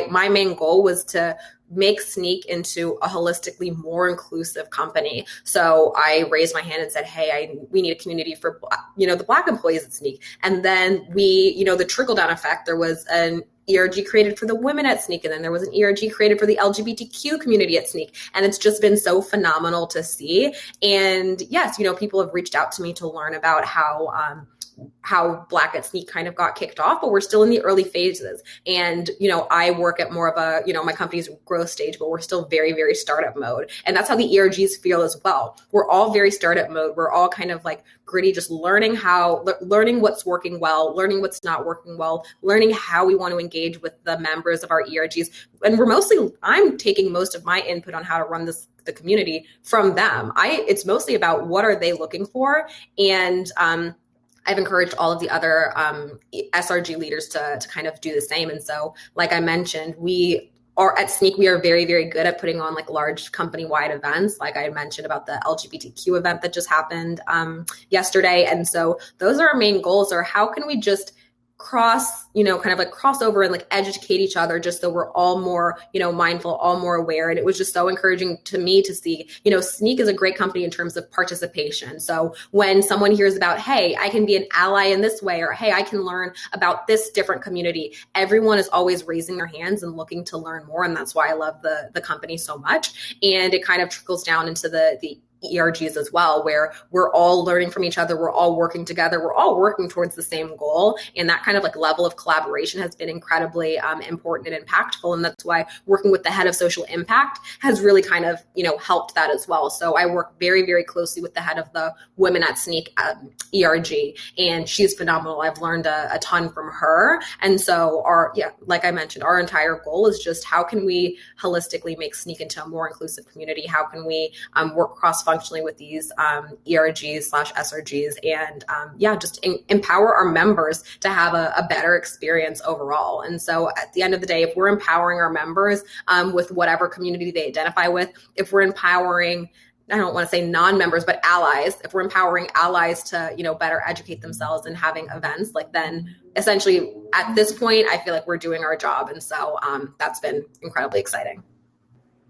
Speaker 5: my main goal was to make Snyk into a holistically more inclusive company. So I raised my hand and said, hey, we need a community for, the Black employees at Snyk. And then the trickle down effect, there was an ERG created for the women at Snyk, and then there was an ERG created for the LGBTQ community at Snyk. And it's just been so phenomenal to see. And yes, people have reached out to me to learn about how Black at Snyk kind of got kicked off, but we're still in the early phases. And, I work at more of a, my company's growth stage, but we're still very, very startup mode. And that's how the ERGs feel as well. We're all very startup mode. We're all kind of like gritty, just learning what's working well, learning what's not working well, learning how we want to engage with the members of our ERGs. And I'm taking most of my input on how to run the community from them. It's mostly about what are they looking for. And, I've encouraged all of the other SRG leaders to kind of do the same. And so, like I mentioned, we at Snyk, we are very, very good at putting on like large company-wide events. Like I mentioned about the LGBTQ event that just happened yesterday. And so those are our main goals, are how can we just cross over and like educate each other, just so we're all more, mindful, all more aware. And it was just so encouraging to me to see, Snyk is a great company in terms of participation. So when someone hears about, hey, I can be an ally in this way, or hey, I can learn about this different community, everyone is always raising their hands and looking to learn more. And that's why I love the company so much. And it kind of trickles down into the ERGs as well, where we're all learning from each other. We're all working together. We're all working towards the same goal. And that kind of like level of collaboration has been incredibly important and impactful. And that's why working with the head of social impact has really kind of, helped that as well. So I work very, very closely with the head of the Women at Snyk ERG, and she's phenomenal. I've learned a ton from her. And so like I mentioned, our entire goal is just how can we holistically make Snyk into a more inclusive community? How can we work cross-functionally with these ERGs/SRGs, and just empower our members to have a better experience overall. And so at the end of the day, if we're empowering our members with whatever community they identify with, if we're empowering, I don't want to say non-members, but allies, if we're empowering allies to, better educate themselves and having events, like then essentially at this point, I feel like we're doing our job. And so that's been incredibly exciting.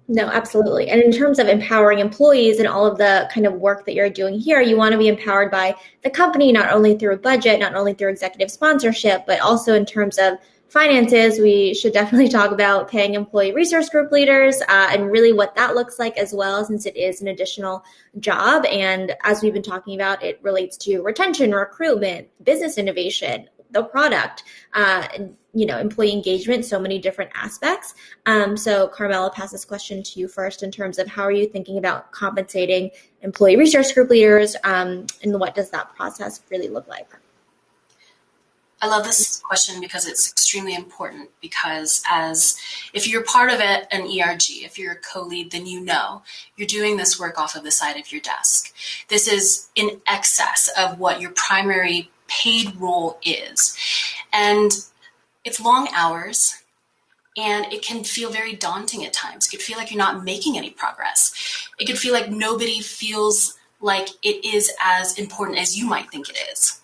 Speaker 1: No, absolutely. And in terms of empowering employees and all of the kind of work that you're doing here, you want to be empowered by the company, not only through a budget, not only through executive sponsorship, but also in terms of finances. We should definitely talk about paying employee resource group leaders and really what that looks like as well, since it is an additional job. And as we've been talking about, it relates to retention, recruitment, business innovation, the product, employee engagement, so many different aspects. So Carmel, I'll pass this question to you first in terms of how are you thinking about compensating employee resource group leaders, and what does that process really look like?
Speaker 2: I love this question because it's extremely important, because if you're part of an ERG, if you're a co-lead, then you're doing this work off of the side of your desk. This is in excess of what your primary paid role is. And it's long hours, and it can feel very daunting at times. It could feel like you're not making any progress. It could feel like nobody feels like it is as important as you might think it is.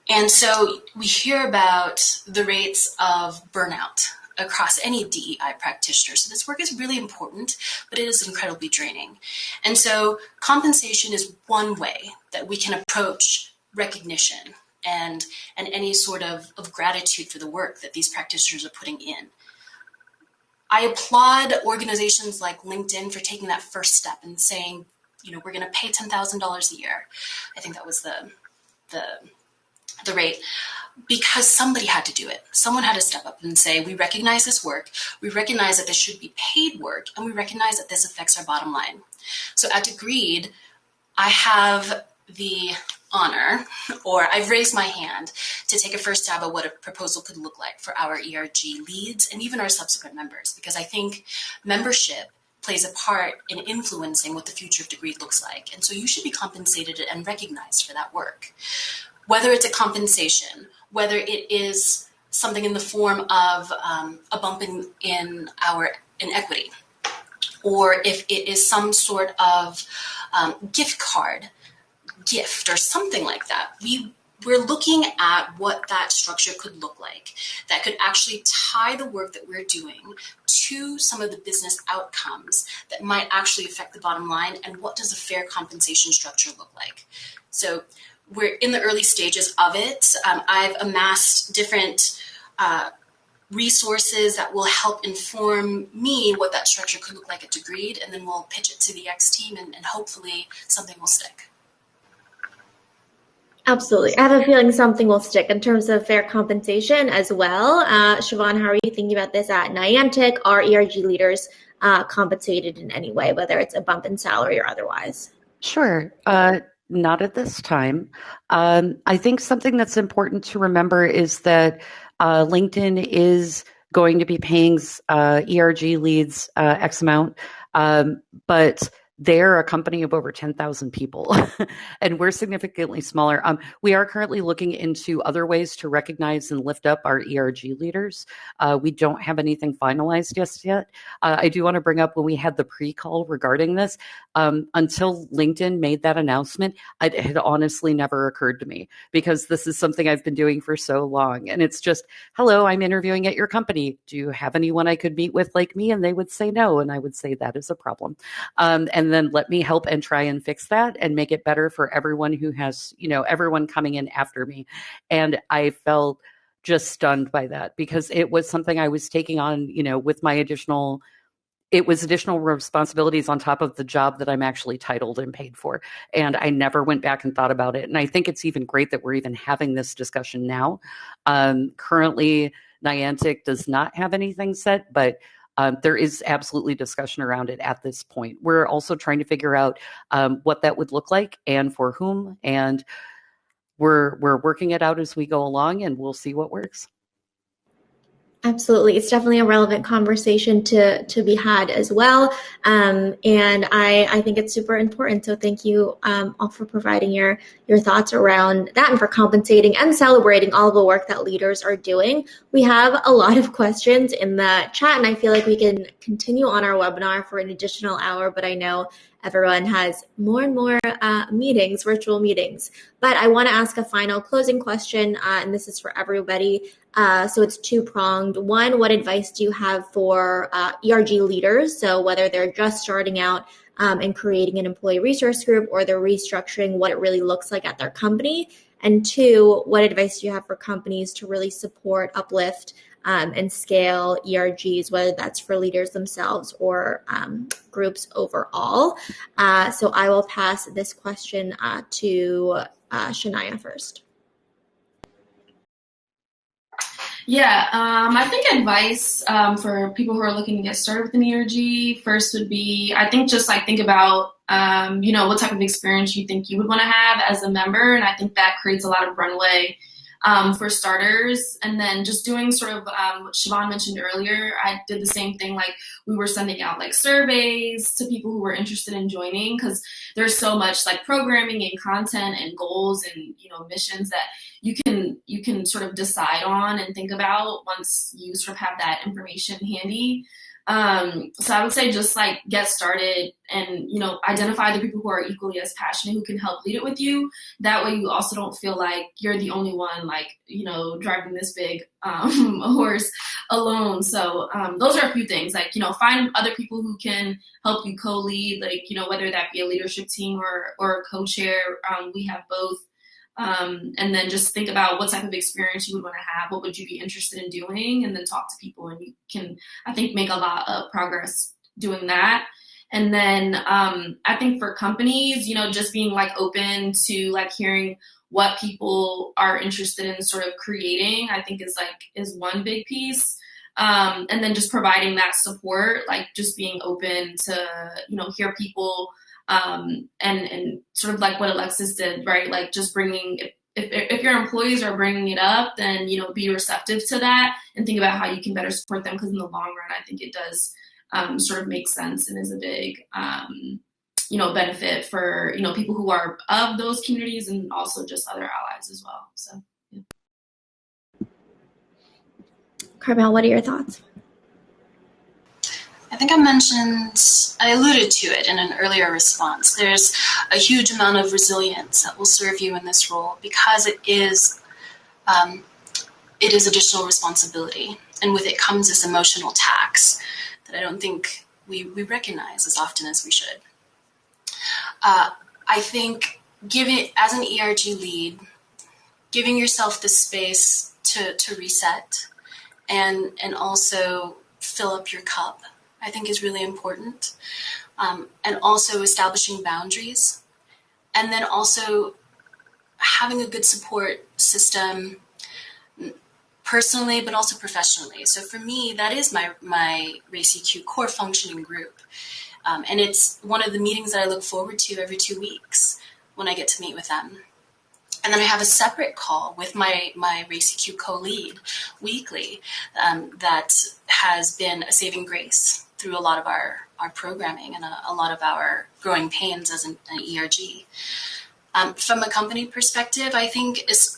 Speaker 2: And so we hear about the rates of burnout across any DEI practitioner. So this work is really important, but it is incredibly draining. And so compensation is one way that we can approach recognition and any sort of gratitude for the work that these practitioners are putting in. I applaud organizations like LinkedIn for taking that first step and saying, we're going to pay $10,000 a year. I think that was the rate, because somebody had to do it. Someone had to step up and say, we recognize this work, we recognize that this should be paid work, and we recognize that this affects our bottom line. So at Degreed, I have the honor, or I've raised my hand to take a first stab at what a proposal could look like for our ERG leads and even our subsequent members, because I think membership plays a part in influencing what the future of Degreed looks like. And so you should be compensated and recognized for that work. Whether it's a compensation, whether it is something in the form of a bump in equity, or if it is some sort of gift or something like that, we're looking at what that structure could look like that could actually tie the work that we're doing to some of the business outcomes that might actually affect the bottom line, and what does a fair compensation structure look like. So we're in the early stages of it. I've amassed different resources that will help inform me what that structure could look like at Degreed, and then we'll pitch it to the X team, and hopefully something will stick.
Speaker 1: Absolutely. I have a feeling something will stick in terms of fair compensation as well. Shivaun, how are you thinking about this at Niantic? Are ERG leaders compensated in any way, whether it's a bump in salary or otherwise?
Speaker 4: Sure. Not at this time. I think something that's important to remember is that LinkedIn is going to be paying ERG leads X amount, but they're a company of over 10,000 people, and we're significantly smaller. We are currently looking into other ways to recognize and lift up our ERG leaders. We don't have anything finalized just yet. I do want to bring up when we had the pre-call regarding this, until LinkedIn made that announcement, it had honestly never occurred to me, because this is something I've been doing for so long. And it's just, hello, I'm interviewing at your company. Do you have anyone I could meet with like me? And they would say no. And I would say that is a problem. And then let me help and try and fix that and make it better for everyone who has, everyone coming in after me. And I felt just stunned by that, because it was something I was taking on, with my additional responsibilities on top of the job that I'm actually titled and paid for. And I never went back and thought about it. And I think it's even great that we're even having this discussion now. Currently, Niantic does not have anything set, but there is absolutely discussion around it at this point. We're also trying to figure out what that would look like and for whom. And we're working it out as we go along, and we'll see what works.
Speaker 1: Absolutely. It's definitely a relevant conversation to be had as well. And I think it's super important. So thank you all for providing your thoughts around that and for compensating and celebrating all the work that leaders are doing. We have a lot of questions in the chat, and I feel like we can continue on our webinar for an additional hour, but I know everyone has more and more meetings, virtual meetings. But I want to ask a final closing question, and this is for everybody. So it's two-pronged. One, what advice do you have for ERG leaders? So whether they're just starting out and creating an employee resource group, or they're restructuring what it really looks like at their company. And two, what advice do you have for companies to really support, uplift, and scale ERGs, whether that's for leaders themselves or groups overall? So I will pass this question to Shania first.
Speaker 3: Yeah, I think advice for people who are looking to get started with an ERG first would be, I think just think about, what type of experience you think you would want to have as a member. And I think that creates a lot of runway for starters. And then just doing sort of what Shivaun mentioned earlier, I did the same thing. We were sending out surveys to people who were interested in joining, because there's so much programming and content and goals and missions that you can sort of decide on and think about once you sort of have that information handy. So I would say just get started and, identify the people who are equally as passionate, who can help lead it with you. That way you also don't feel like you're the only one, driving this big horse alone. So those are a few things, find other people who can help you co-lead, whether that be a leadership team or a co-chair. We have both. And then just think about what type of experience you would want to have. What would you be interested in doing? And then talk to people, and you can, I think, make a lot of progress doing that. And then I think for companies, just being open to hearing what people are interested in sort of creating, I think is one big piece. And then just providing that support, just being open to, hear people. And sort of what Alexis did, right? Just bringing, if your employees are bringing it up, then, be receptive to that and think about how you can better support them. Because in the long run, I think it does sort of make sense and is a big, benefit for, people who are of those communities and also just other allies as well. So, yeah.
Speaker 1: Carmel, what are your thoughts?
Speaker 2: I think I alluded to it in an earlier response. There's a huge amount of resilience that will serve you in this role, because it is additional responsibility. And with it comes this emotional tax that I don't think we recognize as often as we should. I think as an ERG lead, giving yourself the space to reset and also fill up your cup, I think is really important. And also establishing boundaries, and then also having a good support system personally, but also professionally. So for me, that is my RaceEQ core functioning group. And it's one of the meetings that I look forward to every 2 weeks when I get to meet with them. And then I have a separate call with my RaceEQ co-lead weekly that has been a saving grace through a lot of our our programming and a lot of our growing pains as an ERG. From a company perspective, I think is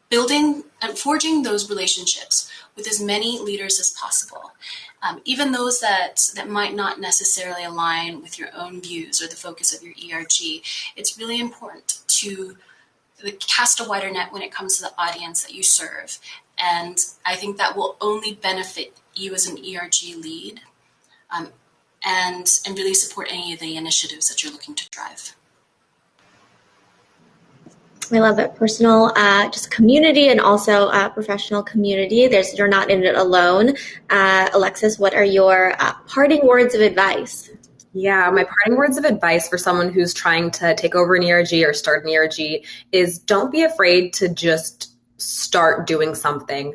Speaker 2: building and forging those relationships with as many leaders as possible, even those that might not necessarily align with your own views or the focus of your ERG. It's really important to cast a wider net when it comes to the audience that you serve. And I think that will only benefit you as an ERG lead, and really support any of the initiatives that you're looking to drive.
Speaker 1: I love it. Personal, just community, and also professional community. You're not in it alone. Alexis, what are your parting words of advice?
Speaker 5: Yeah, my parting words of advice for someone who's trying to take over an ERG or start an ERG is don't be afraid to just start doing something.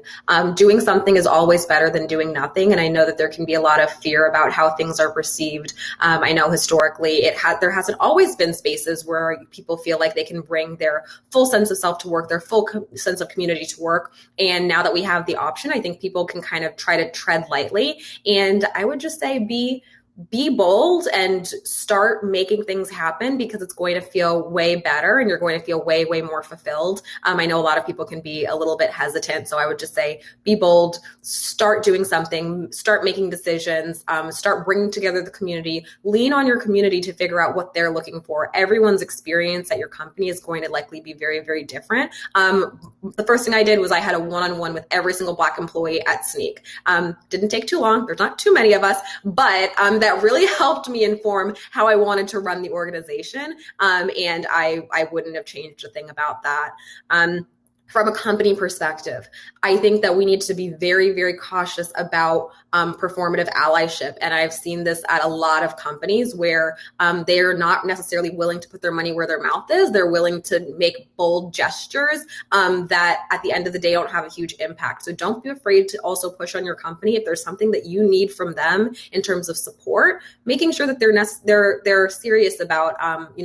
Speaker 5: Doing something is always better than doing nothing. And I know that there can be a lot of fear about how things are perceived. I know historically there hasn't always been spaces where people feel like they can bring their full sense of self to work, their full sense of community to work. And now that we have the option, I think people can kind of try to tread lightly. And I would just say be bold and start making things happen, because it's going to feel way better and you're going to feel way, way more fulfilled. I know a lot of people can be a little bit hesitant. So I would just say, be bold, start doing something, start making decisions, start bringing together the community, lean on your community to figure out what they're looking for. Everyone's experience at your company is going to likely be very, very different. The first thing I did was I had a one-on-one with every single Black employee at Snyk. Didn't take too long. There's not too many of us, but that really helped me inform how I wanted to run the organization. And I wouldn't have changed a thing about that. From a company perspective, I think that we need to be very, very cautious about performative allyship. And I've seen this at a lot of companies where they're not necessarily willing to put their money where their mouth is. They're willing to make bold gestures that at the end of the day don't have a huge impact. So don't be afraid to also push on your company if there's something that you need from them in terms of support, making sure that they're serious about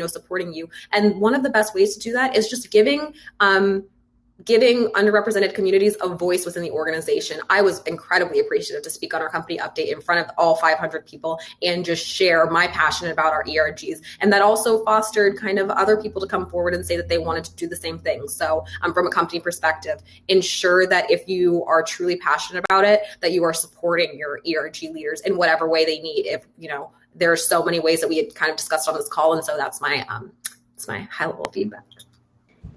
Speaker 5: supporting you. And one of the best ways to do that is just giving underrepresented communities a voice within the organization. I was incredibly appreciative to speak on our company update in front of all 500 people and just share my passion about our ERGs. And that also fostered kind of other people to come forward and say that they wanted to do the same thing. So from a company perspective, ensure that if you are truly passionate about it, that you are supporting your ERG leaders in whatever way they need. If, there are so many ways that we had kind of discussed on this call. And so that's my high level feedback.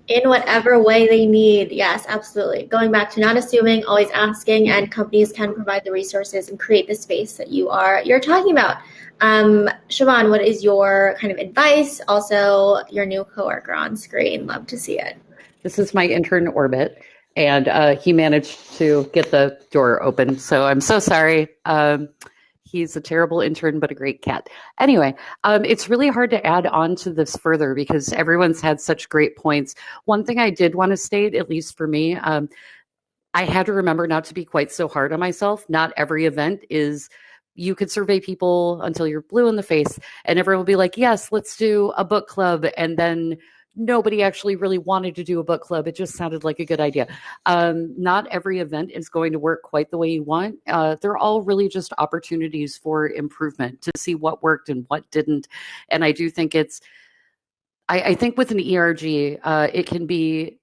Speaker 1: In whatever way they need. Yes, absolutely. Going back to not assuming, always asking, and companies can provide the resources and create the space that you're talking about. Shivaun, what is your kind of advice? Also, your new coworker on screen. Love to see it.
Speaker 4: This is my intern, Orbit, and he managed to get the door open. So I'm so sorry. He's a terrible intern, but a great cat. Anyway, it's really hard to add on to this further because everyone's had such great points. One thing I did want to state, at least for me, I had to remember not to be quite so hard on myself. Not every event is, you could survey people until you're blue in the face and everyone will be like, yes, let's do a book club. And then nobody actually really wanted to do a book club. It just sounded like a good idea. Not every event is going to work quite the way you want. They're all really just opportunities for improvement to see what worked and what didn't. And I do think I think with an ERG, it can be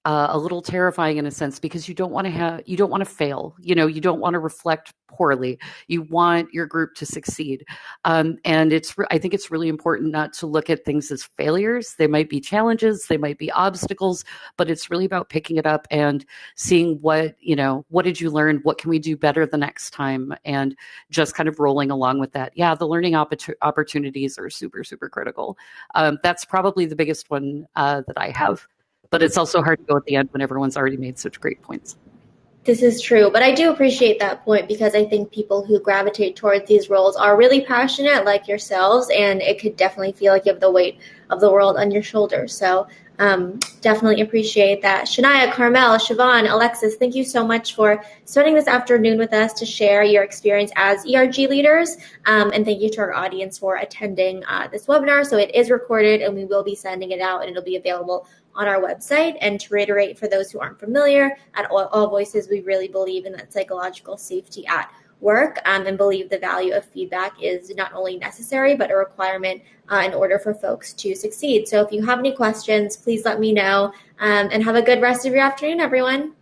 Speaker 4: a little terrifying in a sense because you don't want to fail. You don't want to reflect poorly. You want your group to succeed. And I think it's really important not to look at things as failures. They might be challenges, they might be obstacles, but it's really about picking it up and seeing what did you learn? What can we do better the next time? And just kind of rolling along with that. Yeah, the learning opportunities are super, super critical. That's probably the biggest one that I have. But it's also hard to go at the end when everyone's already made such great points.
Speaker 1: This is true, but I do appreciate that point because I think people who gravitate towards these roles are really passionate like yourselves, and it could definitely feel like you have the weight of the world on your shoulders. So definitely appreciate that. Shania, Carmel, Shivaun, Alexis, thank you so much for spending this afternoon with us to share your experience as ERG leaders. And thank you to our audience for attending this webinar. So it is recorded and we will be sending it out and it'll be available on our website. And to reiterate, for those who aren't familiar, at AllVoices, we really believe in that psychological safety at work, and believe the value of feedback is not only necessary, but a requirement in order for folks to succeed. So if you have any questions, please let me know, and have a good rest of your afternoon, everyone.